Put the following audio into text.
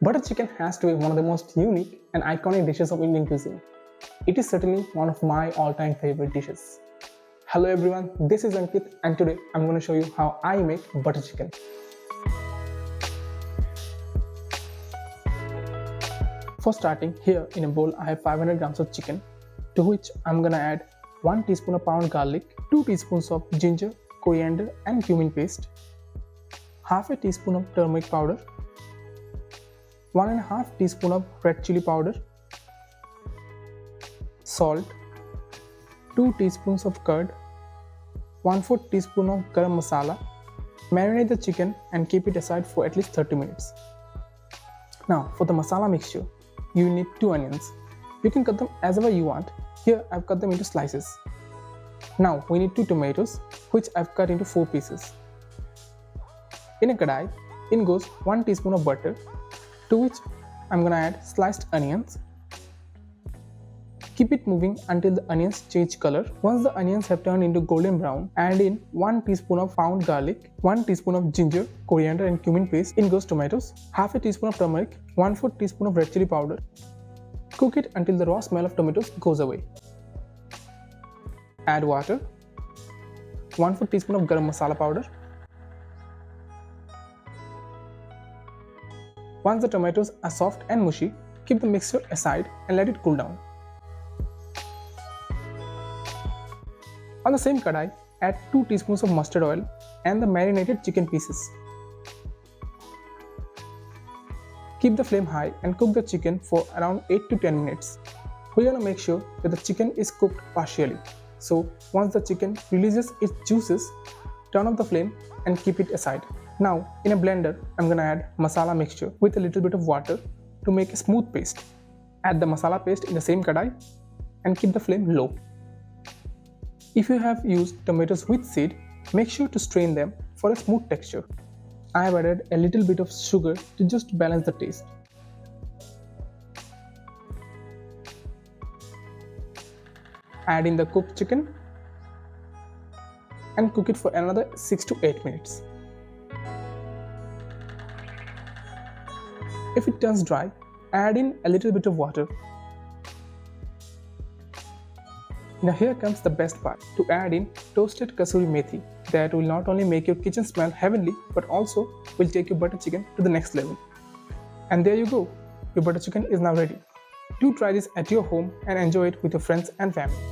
Butter chicken has to be one of the most unique and iconic dishes of Indian cuisine. It is certainly one of my all-time favorite dishes. Hello everyone, this is Ankit and today I'm going to show you how I make butter chicken. For starting, here in a bowl I have 500 grams of chicken, to which I'm going to add 1 teaspoon of pound garlic, 2 teaspoons of ginger, coriander and cumin paste, half a teaspoon of turmeric powder, 1.5 teaspoon of red chili powder, salt, 2 teaspoons of curd, 1/4 teaspoon of garam masala. Marinate the chicken and keep it aside for at least 30 minutes. Now for the masala mixture, you need 2 onions. You can cut them as ever you want. Here I've cut them into slices. Now we need 2 tomatoes, which I've cut into 4 pieces. In a kadhai, in goes 1 teaspoon of butter, to which I'm going to add sliced onions. Keep it moving until the onions change color. Once the onions have turned into golden brown, add in 1 teaspoon of pound garlic, 1 teaspoon of ginger, coriander and cumin paste. In goes tomatoes, half a teaspoon of turmeric, 1/4 teaspoon of red chili powder. Cook it until the raw smell of tomatoes goes away. Add water, 1/4 teaspoon of garam masala powder. Once the tomatoes are soft and mushy, keep the mixture aside and let it cool down. On the same kadhai, add 2 teaspoons of mustard oil and the marinated chicken pieces. Keep the flame high and cook the chicken for around 8 to 10 minutes. We are going to make sure that the chicken is cooked partially. So once the chicken releases its juices, turn off the flame and keep it aside. Now in a blender, I'm going to add masala mixture with a little bit of water to make a smooth paste. Add the masala paste in the same kadhai and keep the flame low. If you have used tomatoes with seed, make sure to strain them for a smooth texture. I have added a little bit of sugar to just balance the taste. Add in the cooked chicken and cook it for another 6 to 8 minutes. If it turns dry, add in a little bit of water. Now here comes the best part, to add in toasted kasuri methi. That will not only make your kitchen smell heavenly, but also will take your butter chicken to the next level. And there you go, your butter chicken is now ready. Do try this at your home and enjoy it with your friends and family.